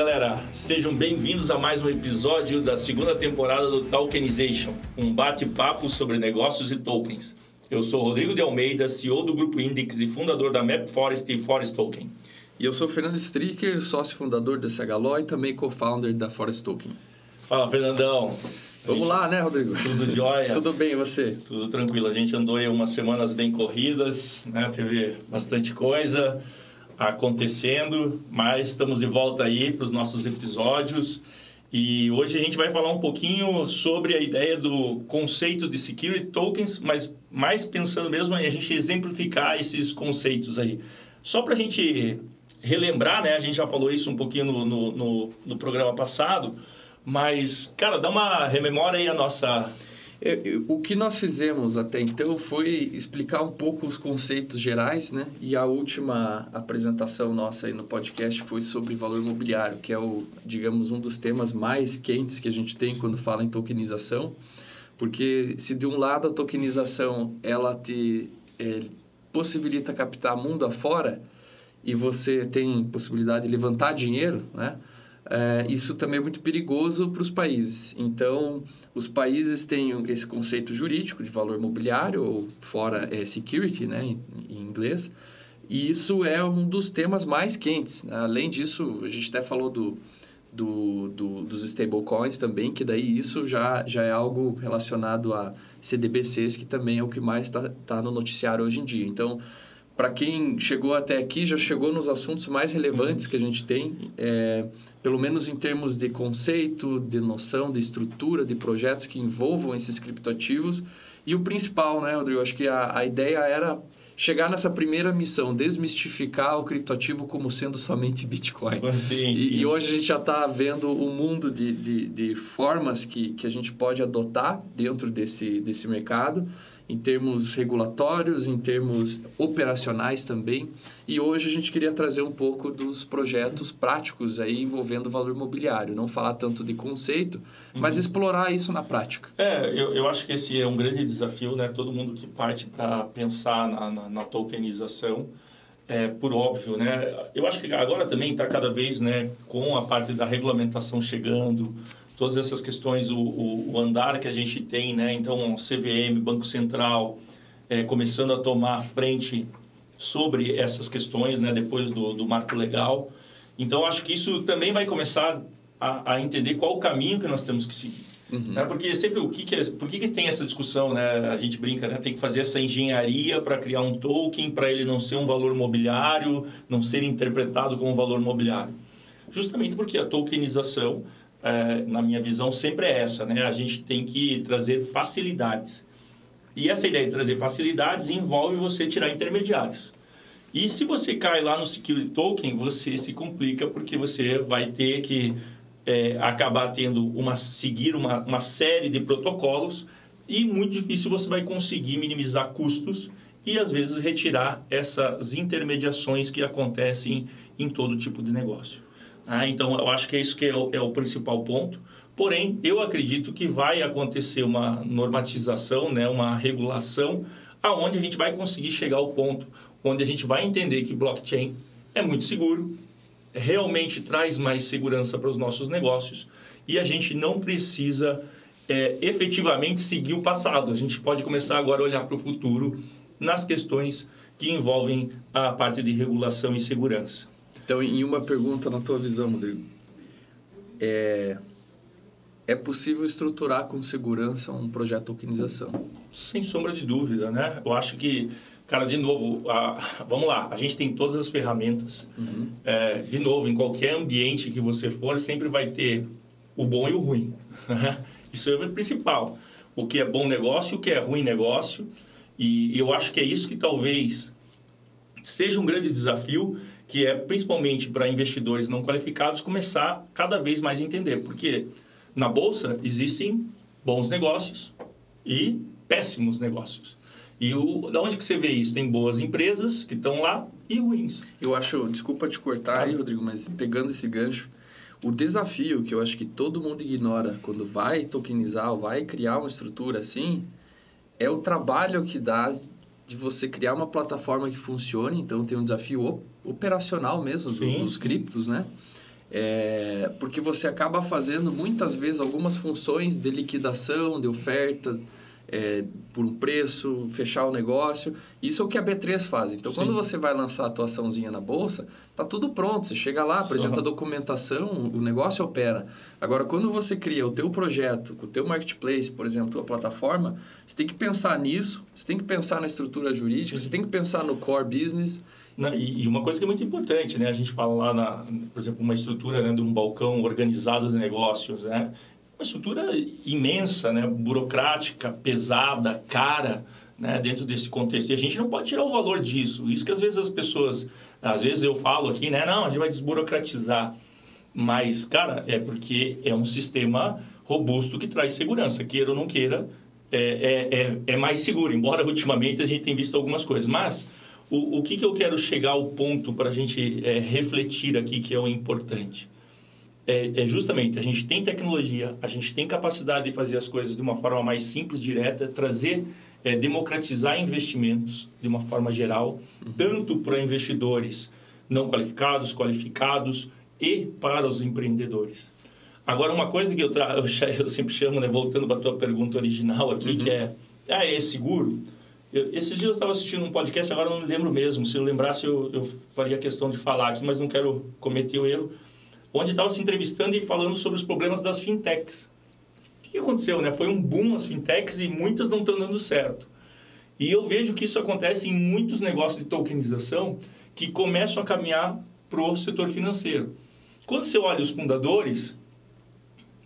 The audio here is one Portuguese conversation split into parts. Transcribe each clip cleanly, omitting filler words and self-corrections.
Fala galera, sejam bem-vindos a mais um episódio da segunda temporada do Tokenization, um bate-papo sobre negócios e tokens. Eu sou Rodrigo de Almeida, CEO do Grupo Index e fundador da MapForest e Forest Token. E eu sou o Fernando Stricker, sócio fundador da CHLO e também co-founder da Forest Token. Fala Fernandão. Vamos lá, né, Rodrigo? Tudo jóia? Tudo bem, e você? Tudo tranquilo. A gente andou aí umas semanas bem corridas, né? Teve bastante coisa acontecendo, mas estamos de volta aí para os nossos episódios. E hoje a gente vai falar um pouquinho sobre a ideia do conceito de Security Tokens, mas mais pensando mesmo em a gente exemplificar esses conceitos aí. Só para a gente relembrar, né? A gente já falou isso um pouquinho no programa passado, mas, cara, dá uma rememora aí a nossa... O que nós fizemos até então foi explicar um pouco os conceitos gerais, né? E a última apresentação nossa aí no podcast foi sobre valor imobiliário, que é digamos, um dos temas mais quentes que a gente tem quando fala em tokenização. Porque se de um lado a tokenização ela te possibilita captar mundo afora e você tem possibilidade de levantar dinheiro, né? Isso também é muito perigoso para os países. Então, os países têm esse conceito jurídico de valor imobiliário, ou fora security, né, em inglês, e isso é um dos temas mais quentes. Além disso, a gente até falou dos stablecoins também, que daí isso já é algo relacionado a CDBCs, que também é o que mais está no noticiário hoje em dia. Então, para quem chegou até aqui, já chegou nos assuntos mais relevantes que a gente tem, pelo menos em termos de conceito, de noção, de estrutura, de projetos que envolvam esses criptoativos. E o principal, né, Rodrigo? Acho que a ideia era chegar nessa primeira missão, desmistificar o criptoativo como sendo somente Bitcoin. Sim. E hoje a gente já está vendo um mundo de formas que a gente pode adotar dentro desse mercado, em termos regulatórios, em termos operacionais também. E hoje a gente queria trazer um pouco dos projetos práticos aí envolvendo o valor imobiliário. Não falar tanto de conceito, mas explorar isso na prática. Eu acho que esse é um grande desafio, né? Todo mundo que parte para pensar na tokenização, por óbvio, né? Eu acho que agora também está cada vez, né, com a parte da regulamentação chegando, todas essas questões, o andar que a gente tem, né? Então, CVM, Banco Central, começando a tomar frente sobre essas questões, né? Depois do marco legal. Então, acho que isso também vai começar a entender qual o caminho que nós temos que seguir. Né? Porque sempre, por que tem essa discussão, né? A gente brinca, né? Tem que fazer essa engenharia para criar um token, para ele não ser um valor mobiliário, não ser interpretado como um valor mobiliário. Justamente porque a tokenização, na minha visão, sempre é essa, né? A gente tem que trazer facilidades. E essa ideia de trazer facilidades envolve você tirar intermediários. E se você cai lá no Security Token, você se complica porque você vai ter que acabar tendo seguir uma série de protocolos e muito difícil você vai conseguir minimizar custos e, às vezes, retirar essas intermediações que acontecem em todo tipo de negócio. Então, eu acho que é isso que é o principal ponto. Porém, eu acredito que vai acontecer uma normatização, né, uma regulação, aonde a gente vai conseguir chegar ao ponto onde a gente vai entender que blockchain é muito seguro, realmente traz mais segurança para os nossos negócios e a gente não precisa efetivamente seguir o passado. A gente pode começar agora a olhar para o futuro nas questões que envolvem a parte de regulação e segurança. Então, em uma pergunta na tua visão, Rodrigo, é possível estruturar com segurança um projeto de tokenização? Sem sombra de dúvida, né? Eu acho que, cara, de novo, vamos lá, a gente tem todas as ferramentas. De novo, em qualquer ambiente que você for, sempre vai ter o bom e o ruim. Né? Isso é o principal. O que é bom negócio, o que é ruim negócio. E eu acho que é isso que talvez seja um grande desafio, que é principalmente para investidores não qualificados começar cada vez mais a entender. Porque na Bolsa existem bons negócios e péssimos negócios. E da onde que você vê isso? Tem boas empresas que estão lá e ruins. Eu acho, desculpa te cortar aí, Rodrigo, mas pegando esse gancho, o desafio que eu acho que todo mundo ignora quando vai tokenizar ou vai criar uma estrutura assim, é o trabalho que dá de você criar uma plataforma que funcione. Então, tem um desafio operacional mesmo dos criptos, né? porque você acaba fazendo muitas vezes algumas funções de liquidação, de oferta, por um preço, fechar o negócio. Isso é o que a B3 faz. Então, quando você vai lançar a tua açãozinha na bolsa, tá tudo pronto. Você chega lá, apresenta a documentação, o negócio opera. Agora, quando você cria o teu projeto, o teu marketplace, por exemplo, a tua plataforma, você tem que pensar nisso, você tem que pensar na estrutura jurídica, você tem que pensar no core business. E uma coisa que é muito importante, né? A gente fala lá, por exemplo, uma estrutura, né, de um balcão organizado de negócios, né? Uma estrutura imensa, né? Burocrática, pesada, cara, né? Dentro desse contexto. E a gente não pode tirar o valor disso. Isso que às vezes as pessoas... Às vezes eu falo aqui, né? Não, a gente vai desburocratizar. Mas, cara, é porque é um sistema robusto que traz segurança. Queira ou não queira, é mais seguro. Embora, ultimamente, a gente tenha visto algumas coisas. Mas... O que eu quero chegar ao ponto para a gente refletir aqui, que é o importante? Justamente, a gente tem tecnologia, a gente tem capacidade de fazer as coisas de uma forma mais simples, direta, trazer, democratizar investimentos de uma forma geral, tanto para investidores não qualificados, qualificados e para os empreendedores. Agora, uma coisa que eu sempre chamo, né, voltando para a tua pergunta original aqui, que é seguro? Esses dias eu estava assistindo um podcast, agora eu não me lembro mesmo. Se eu lembrasse, eu faria questão de falar aqui, mas não quero cometer o erro. Onde estava se entrevistando e falando sobre os problemas das fintechs. O que aconteceu, né? Foi um boom as fintechs e muitas não estão dando certo. E eu vejo que isso acontece em muitos negócios de tokenização que começam a caminhar para o setor financeiro. Quando você olha os fundadores...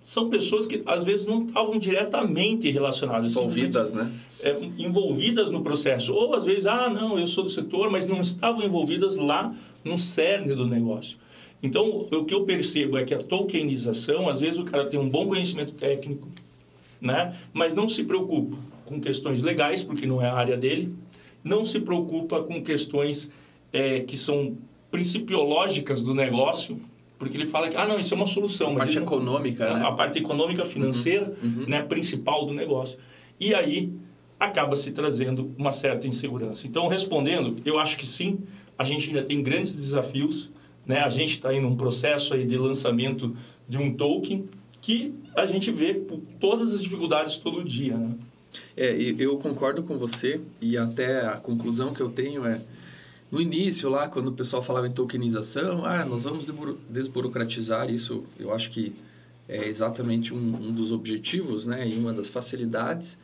são pessoas que, às vezes, não estavam diretamente relacionadas. Envolvidas, né? Envolvidas no processo. Ou, às vezes, não, eu sou do setor, mas não estavam envolvidas lá no cerne do negócio. Então, o que eu percebo é que a tokenização, às vezes, o cara tem um bom conhecimento técnico, né? Mas não se preocupa com questões legais, porque não é a área dele. Não se preocupa com questões que são principiológicas do negócio, porque ele fala que, não, isso é uma solução. A parte econômica, né? A parte econômica financeira, né, principal do negócio. E aí, acaba se trazendo uma certa insegurança. Então, respondendo, eu acho que sim, a gente ainda tem grandes desafios, né? A gente está em um processo aí de lançamento de um token que a gente vê por todas as dificuldades todo dia, né? Eu concordo com você e até a conclusão que eu tenho é no início, lá, quando o pessoal falava em tokenização, nós vamos desburocratizar isso. Eu acho que é exatamente um dos objetivos, né? E uma das facilidades.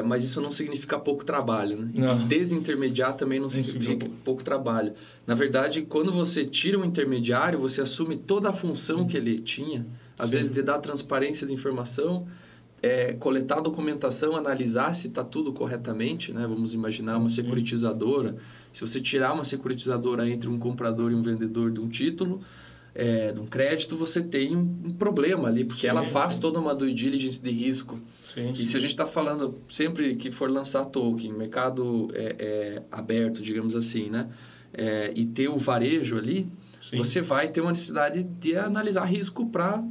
Mas isso não significa pouco trabalho, né? Não. Desintermediar também não significa pouco trabalho. Na verdade, quando você tira um intermediário, você assume toda a função que ele tinha. Às vezes, de dar transparência de informação, coletar documentação, analisar se está tudo corretamente, né? Vamos imaginar uma securitizadora. Se você tirar uma securitizadora entre um comprador e um vendedor de um título, de um crédito, você tem um problema ali, porque ela faz toda uma due diligence de risco. E se a gente está falando sempre que for lançar token, mercado aberto, digamos assim, né? E ter o varejo ali, você vai ter uma necessidade de analisar risco para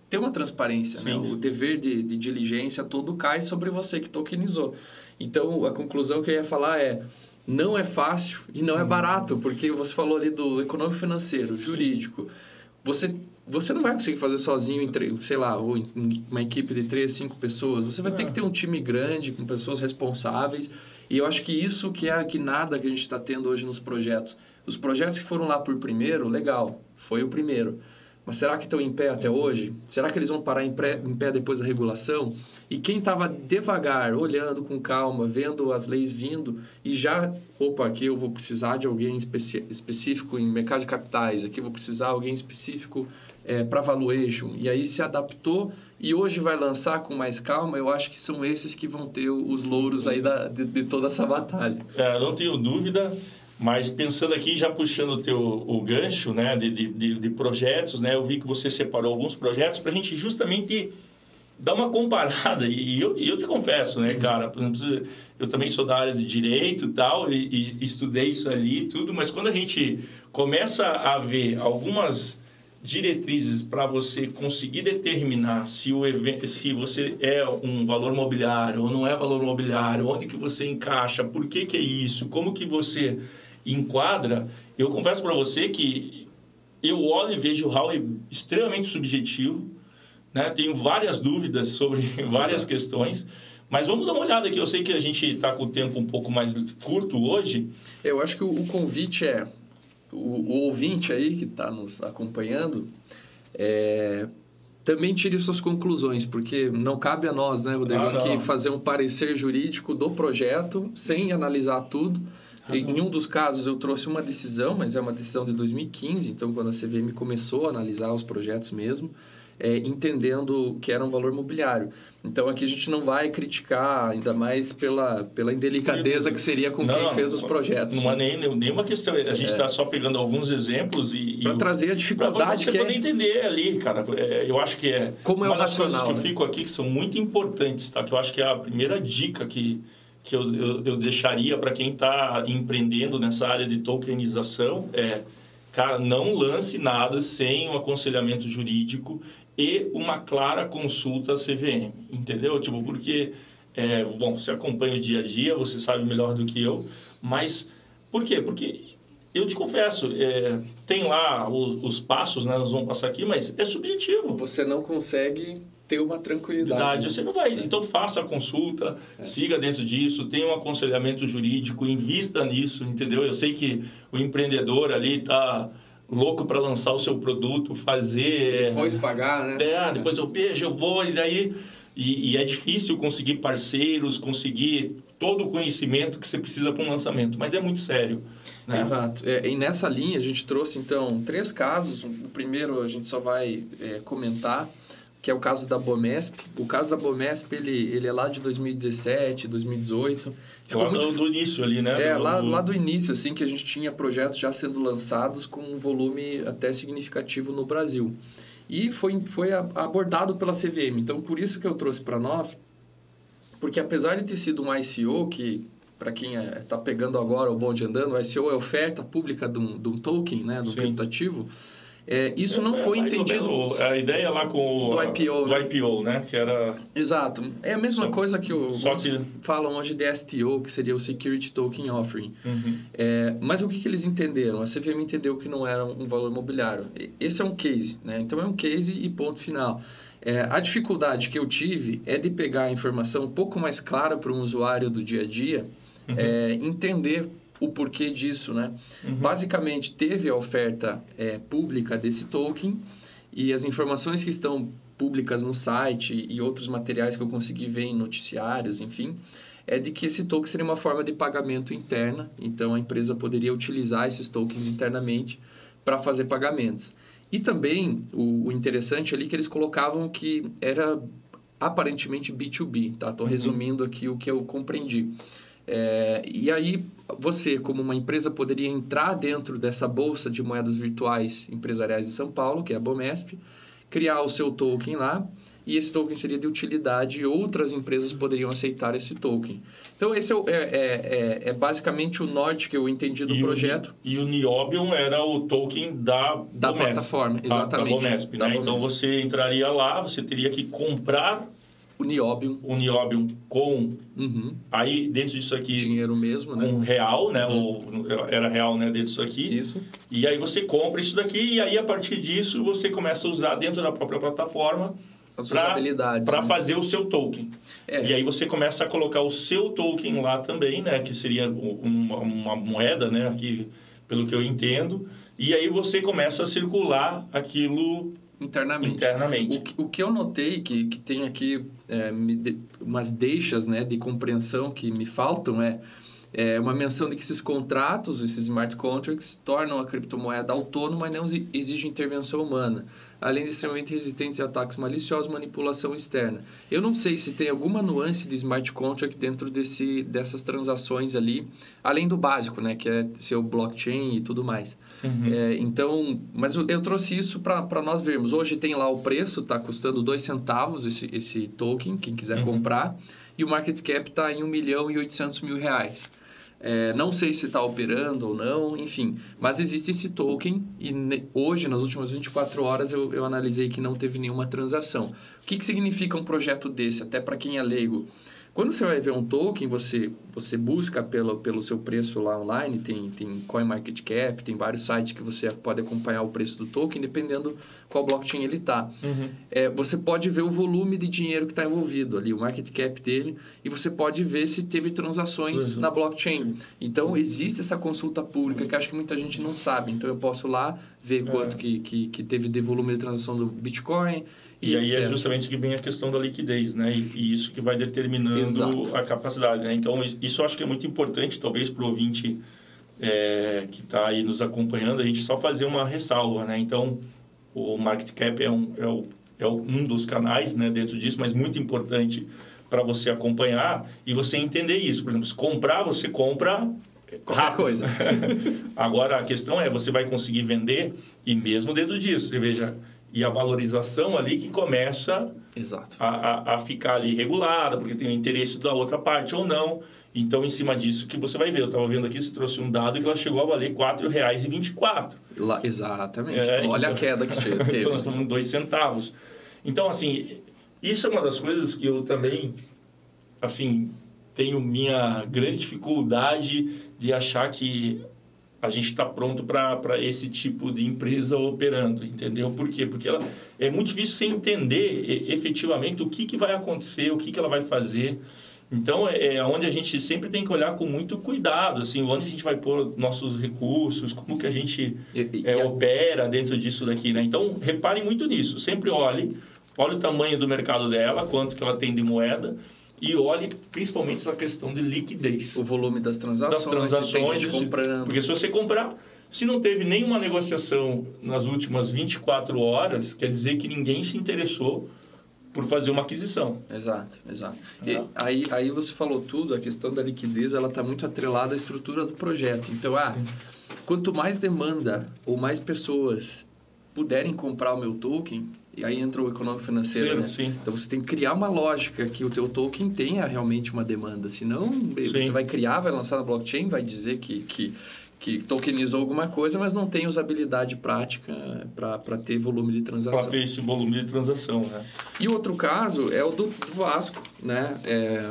ter uma transparência, né? O dever de diligência todo cai sobre você que tokenizou. Então, a conclusão que eu ia falar não é fácil e não é barato, porque você falou ali do econômico financeiro, jurídico. Você não vai conseguir fazer sozinho, sei lá, ou em uma equipe de 3, 5 pessoas. Você vai ter que ter um time grande, com pessoas responsáveis. E eu acho que isso que é a guinada que a gente está tendo hoje nos projetos. Os projetos que foram lá por primeiro, legal, foi o primeiro. Mas será que estão em pé até hoje? Será que eles vão parar em pé depois da regulação? E quem estava devagar, olhando com calma, vendo as leis vindo e já... aqui eu vou precisar de alguém específico em mercado de capitais, aqui eu vou precisar de alguém específico para valuation. E aí se adaptou e hoje vai lançar com mais calma. Eu acho que são esses que vão ter os louros aí de toda essa batalha. Não tenho dúvida. Mas pensando aqui, já puxando o gancho, né, de projetos, né, eu vi que você separou alguns projetos para a gente justamente dar uma comparada. E eu te confesso, né, cara, por exemplo, eu também sou da área de direito e tal, e estudei isso ali e tudo, mas quando a gente começa a ver algumas diretrizes para você conseguir determinar se você é um valor mobiliário ou não é valor mobiliário, onde que você encaixa, por que é isso, como que você enquadra, eu confesso para você que eu olho e vejo o Howl extremamente subjetivo, né? Tenho várias dúvidas sobre várias questões, mas vamos dar uma olhada aqui. Eu sei que a gente está com o tempo um pouco mais curto hoje. Eu acho que o convite é, o ouvinte aí que está nos acompanhando, também tire suas conclusões, porque não cabe a nós, né, Rodrigo, aqui fazer um parecer jurídico do projeto sem analisar tudo. Em um dos casos eu trouxe uma decisão, mas é uma decisão de 2015, então quando a CVM começou a analisar os projetos mesmo, entendendo que era um valor mobiliário. Então aqui a gente não vai criticar, ainda mais pela indelicadeza que seria com quem fez os projetos. Não há nenhuma questão. A gente está só pegando alguns exemplos para trazer a dificuldade para você poder entender ali, cara. Eu acho que como uma das racional, coisas que eu fico aqui que são muito importantes, tá? Que eu acho que é a primeira dica que eu deixaria para quem está empreendendo nessa área de tokenização cara, não lance nada sem um aconselhamento jurídico e uma clara consulta à CVM, entendeu? Tipo, porque, bom, você acompanha o dia a dia, você sabe melhor do que eu, mas por quê? Porque eu te confesso, tem lá os passos, né? Nós vamos passar aqui, mas é subjetivo. Você não consegue ter uma tranquilidade. Você não vai. Então, faça a consulta, siga dentro disso, tenha um aconselhamento jurídico, invista nisso, entendeu? Eu sei que o empreendedor ali está louco para lançar o seu produto, fazer... Depois pagar, né? Depois eu vou, e daí... E é difícil conseguir parceiros, conseguir todo o conhecimento que você precisa para um lançamento, mas é muito sério, né? Exato. E nessa linha a gente trouxe, então, 3 casos. O primeiro a gente só vai comentar, que é o caso da Bomesp. O caso da Bomesp, ele é lá de 2017, 2018. Lá do início ali, né? Lá do início, assim, que a gente tinha projetos já sendo lançados com um volume até significativo no Brasil. E foi abordado pela CVM. Então, por isso que eu trouxe para nós, porque apesar de ter sido um ICO, que para quem está pegando agora o bonde andando, o ICO é oferta pública de um token, né, do criptativo, isso não foi entendido... A ideia lá com o IPO, né? Que era... Exato. É a mesma coisa que falam hoje de STO, que seria o Security Token Offering. Uhum. Mas o que eles entenderam? A CVM entendeu que não era um valor imobiliário. Esse é um case, né? Então, é um case e ponto final. A dificuldade que eu tive é de pegar a informação um pouco mais clara para um usuário do dia a dia, entender o porquê disso, né? Uhum. Basicamente, teve a oferta pública desse token e as informações que estão públicas no site e outros materiais que eu consegui ver em noticiários, enfim, é de que esse token seria uma forma de pagamento interna, então a empresa poderia utilizar esses tokens internamente para fazer pagamentos. E também, o interessante ali é que eles colocavam que era aparentemente B2B, tá? Estou resumindo aqui o que eu compreendi. E aí, você, como uma empresa, poderia entrar dentro dessa bolsa de moedas virtuais empresariais de São Paulo, que é a Bomesp, criar o seu token lá, e esse token seria de utilidade e outras empresas poderiam aceitar esse token. Então, esse é basicamente o norte que eu entendi do projeto. E o Niobium era o token da Bomesp, plataforma, exatamente. Da Bomesp, né? Então, você entraria lá, você teria que comprar o Niobium com... Aí, dentro disso aqui... Dinheiro mesmo, né? Com real, né? Era real, né? Dentro disso aqui. Isso. E aí, você compra isso daqui e aí, a partir disso, você começa a usar dentro da própria plataforma para fazer o seu token. E aí, você começa a colocar o seu token lá também, né? Que seria uma moeda, né? Aqui, pelo que eu entendo. E aí, você começa a circular aquilo... Internamente. O que eu notei, que tem aqui umas deixas, né, de compreensão que me faltam, é uma menção de que esses contratos, esses smart contracts, tornam a criptomoeda autônoma e não exigem intervenção humana, além de extremamente resistentes a ataques maliciosos e manipulação externa. Eu não sei se tem alguma nuance de smart contract dentro dessas transações ali, além do básico, né, que é ser o blockchain e tudo mais. Então, mas eu trouxe isso para nós vermos. Hoje tem lá o preço, está custando 2 centavos esse token, quem quiser comprar, e o market cap está em R$1.800.000. Não sei se está operando ou não, enfim. Mas existe esse token e hoje, nas últimas 24 horas, eu analisei que não teve nenhuma transação. O que significa um projeto desse, até para quem é leigo? Quando você vai ver um token, você busca pelo seu preço lá online, tem CoinMarketCap, tem vários sites que você pode acompanhar o preço do token, dependendo qual blockchain ele está. Você pode ver o volume de dinheiro que está envolvido ali, o market cap dele, e você pode ver se teve transações na blockchain. Sim. Então, existe essa consulta pública que acho que muita gente não sabe. Então, eu posso lá ver quanto que teve de volume de transação do Bitcoin. E aí é justamente que vem a questão da liquidez, né? E isso que vai determinando a capacidade, né? Então, isso eu acho que é muito importante, talvez, para o ouvinte que está aí nos acompanhando, a gente só fazer uma ressalva, né? Então, o Market Cap é um dos canais, né, dentro disso, mas muito importante para você acompanhar e você entender isso. Por exemplo, se comprar, você compra qualquer coisa. Agora, a questão é, você vai conseguir vender e mesmo dentro disso, você veja... E a valorização ali que começa a ficar ali regulada, porque tem o interesse da outra parte ou não. Então, em cima disso que você vai ver. Eu estava vendo aqui, você trouxe um dado que ela chegou a valer R$ 4,24. Exatamente. Olha a queda que teve. Então, nós estamos em 2 centavos. Então, assim, isso é uma das coisas que eu também, assim, tenho minha grande dificuldade de achar que a gente está pronto para esse tipo de empresa operando, entendeu? Por quê? Porque é muito difícil você entender efetivamente o que vai acontecer, o que ela vai fazer. Então, é onde a gente sempre tem que olhar com muito cuidado, assim, onde a gente vai pôr nossos recursos, como que a gente opera dentro disso daqui, né? Então, reparem muito nisso. Sempre olhe o tamanho do mercado dela, quanto que ela tem de moeda, e olhe principalmente essa questão de liquidez. O volume das transações, se tem gente comprando. Porque se você comprar, se não teve nenhuma negociação nas últimas 24 horas, quer dizer que ninguém se interessou por fazer uma aquisição. Exato. E aí você falou tudo, a questão da liquidez, ela está muito atrelada à estrutura do projeto. Então, quanto mais demanda ou mais pessoas puderem comprar o meu token, e aí entra o econômico financeiro, né? Sim. Então, você tem que criar uma lógica que o teu token tenha realmente uma demanda. Senão, você vai criar, vai lançar na blockchain, vai dizer que tokenizou alguma coisa, mas não tem usabilidade prática para ter volume de transação. Para ter esse volume de transação, né? E outro caso é o do Vasco, né?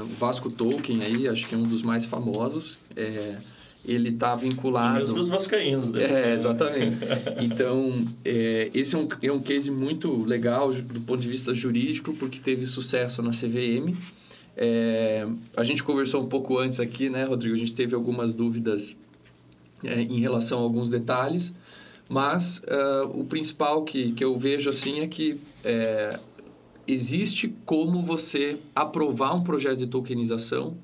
O Vasco Token aí, acho que é um dos mais famosos. Ele está vinculado... E mesmo os vascaínos. Exatamente. Então, esse é um case muito legal do ponto de vista jurídico, porque teve sucesso na CVM. A gente conversou um pouco antes aqui, né, Rodrigo? A gente teve algumas dúvidas em relação a alguns detalhes, mas o principal que eu vejo assim é que existe como você aprovar um projeto de tokenização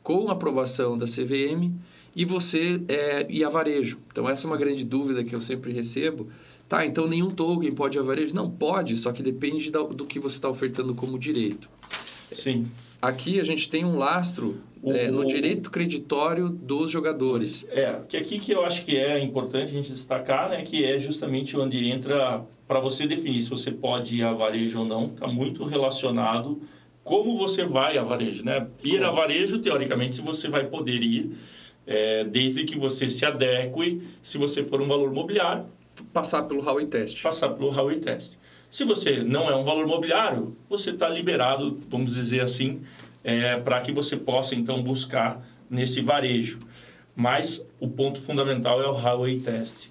com aprovação da CVM e você ir a varejo. Então, essa é uma grande dúvida que eu sempre recebo. Tá, então nenhum token pode ir a varejo? Não, pode, só que depende do que você está ofertando como direito. Sim. Aqui a gente tem um lastro no direito creditório dos jogadores. Que aqui que eu acho que é importante a gente destacar, né, que é justamente onde entra, para você definir se você pode ir a varejo ou não, está muito relacionado como você vai a varejo, né? Ir a varejo, teoricamente, se você vai poder ir, desde que você se adeque, se você for um valor mobiliário. Passar pelo Howey Test. Se você não é um valor mobiliário, você está liberado, vamos dizer assim, para que você possa, então, buscar nesse varejo. Mas o ponto fundamental é o Howey Test.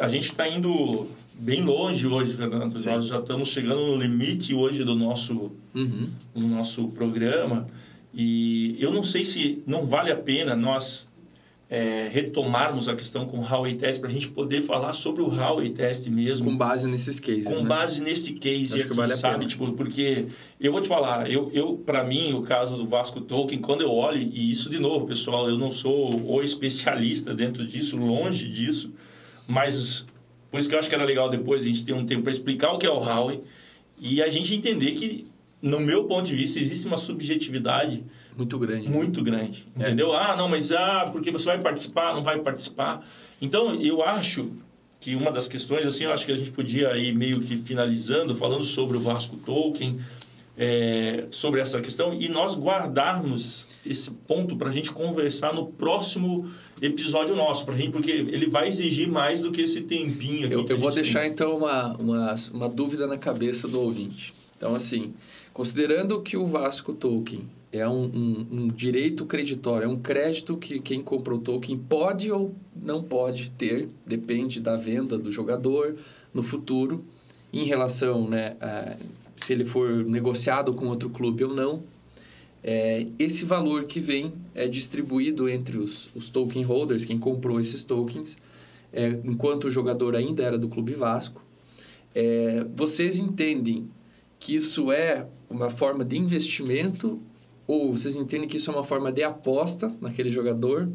A gente está indo bem longe hoje, Fernando. Sim. Nós já estamos chegando no limite hoje do nosso programa. E eu não sei se não vale a pena nós retomarmos a questão com o Howey Test para a gente poder falar sobre o Howey Test mesmo. Com base nesses cases, Com base nesse case aqui, que vale sabe? A pena. Tipo, porque eu vou te falar, para mim, o caso do Vasco Token, quando eu olho, e isso de novo, pessoal, eu não sou o especialista dentro disso, longe disso, mas por isso que eu acho que era legal depois a gente ter um tempo para explicar o que é o Howey e a gente entender que, no meu ponto de vista, existe uma subjetividade muito grande. Muito grande, entendeu? Porque você vai participar, não vai participar. Então, eu acho que uma das questões, assim, eu acho que a gente podia ir meio que finalizando, falando sobre o Vasco Token, sobre essa questão, e nós guardarmos esse ponto para a gente conversar no próximo episódio nosso, porque ele vai exigir mais do que esse tempinho aqui. Eu vou deixar, então, uma dúvida na cabeça do ouvinte. Então, assim, considerando que o Vasco Token é um direito creditório, é um crédito que quem comprou o token pode ou não pode ter, depende da venda do jogador no futuro, em relação, né, se ele for negociado com outro clube ou não. Esse valor que vem é distribuído entre os token holders, quem comprou esses tokens, enquanto o jogador ainda era do Clube Vasco. Vocês entendem que isso é uma forma de investimento ou vocês entendem que isso é uma forma de aposta naquele jogador?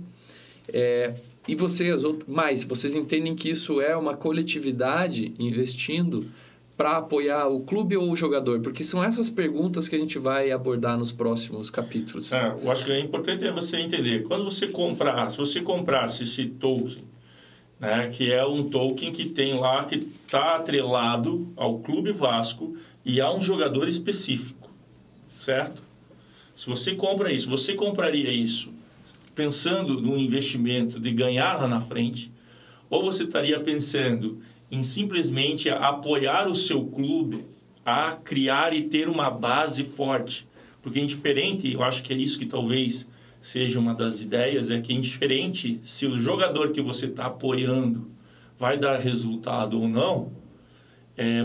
E vocês entendem que isso é uma coletividade investindo para apoiar o clube ou o jogador? Porque são essas perguntas que a gente vai abordar nos próximos capítulos. Eu acho que é importante você entender. Quando você comprar, se você comprasse esse token, né, que é um token que tem lá, que está atrelado ao Clube Vasco e a um jogador específico, certo? Se você compra isso, você compraria isso pensando no investimento de ganhar lá na frente, ou você estaria pensando em simplesmente apoiar o seu clube a criar e ter uma base forte? Porque indiferente, eu acho que é isso que talvez seja uma das ideias, é que indiferente se o jogador que você está apoiando vai dar resultado ou não,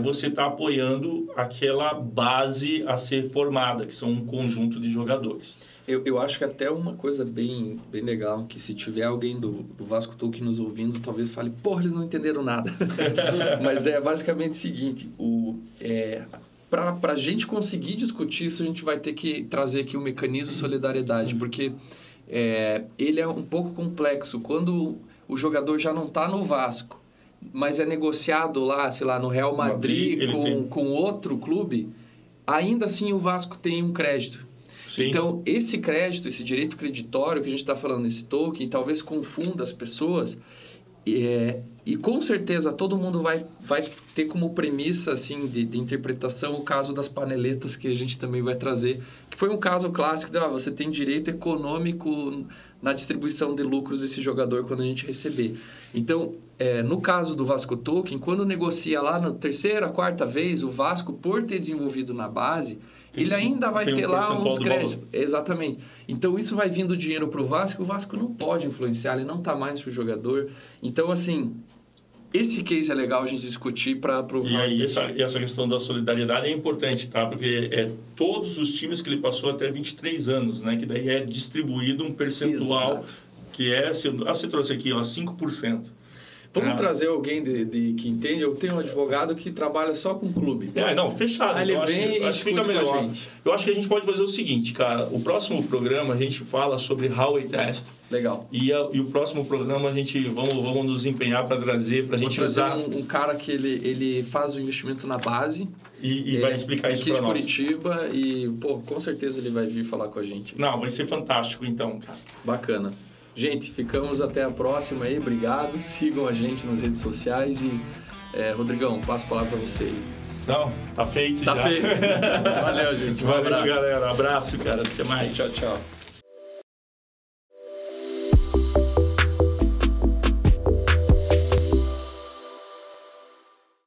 você está apoiando aquela base a ser formada, que são um conjunto de jogadores. Eu acho que até uma coisa bem legal, que se tiver alguém do Vasco Token nos ouvindo, talvez fale, porra, eles não entenderam nada. Mas é basicamente o seguinte, para a gente conseguir discutir isso, a gente vai ter que trazer aqui o mecanismo de solidariedade, porque ele é um pouco complexo. Quando o jogador já não está no Vasco, mas é negociado lá, sei lá, no Real Madrid com outro clube, ainda assim o Vasco tem um crédito. Sim. Então, esse crédito, esse direito creditório que a gente está falando nesse token, talvez confunda as pessoas e com certeza todo mundo vai ter como premissa assim, de interpretação o caso das paneletas que a gente também vai trazer, que foi um caso clássico de você tem direito econômico na distribuição de lucros desse jogador quando a gente receber. Então, no caso do Vasco Token, quando negocia lá na terceira, quarta vez, o Vasco, por ter desenvolvido na base, ele ainda vai ter lá uns créditos. Exatamente. Então, isso vai vindo dinheiro para o Vasco não pode influenciar, ele não está mais o jogador. Então, assim, esse case é legal a gente discutir para provar. E essa questão da solidariedade é importante, tá? Porque todos os times que ele passou até 23 anos, né? Que daí é distribuído um percentual. Exato. Que você trouxe aqui, 5%. Vamos trazer alguém que entende. Eu tenho um advogado que trabalha só com clube. Fechado. Aí ele vem e fica melhor. Eu acho que a gente pode fazer o seguinte, cara. O próximo programa a gente fala sobre Howey Test. Legal. E o próximo programa a gente vamos nos empenhar para trazer, para a gente usar um cara que ele faz o investimento na base. E vai explicar isso para nós. Aqui de Curitiba e, com certeza ele vai vir falar com a gente. Não, vai ser fantástico então, cara. Bacana. Gente, ficamos até a próxima aí. Obrigado. Sigam a gente nas redes sociais e, Rodrigão, passo a palavra para você aí. Não, tá feito já. Tá feito. Valeu, gente. Valeu, galera. Abraço, cara. Até mais. Tchau, tchau.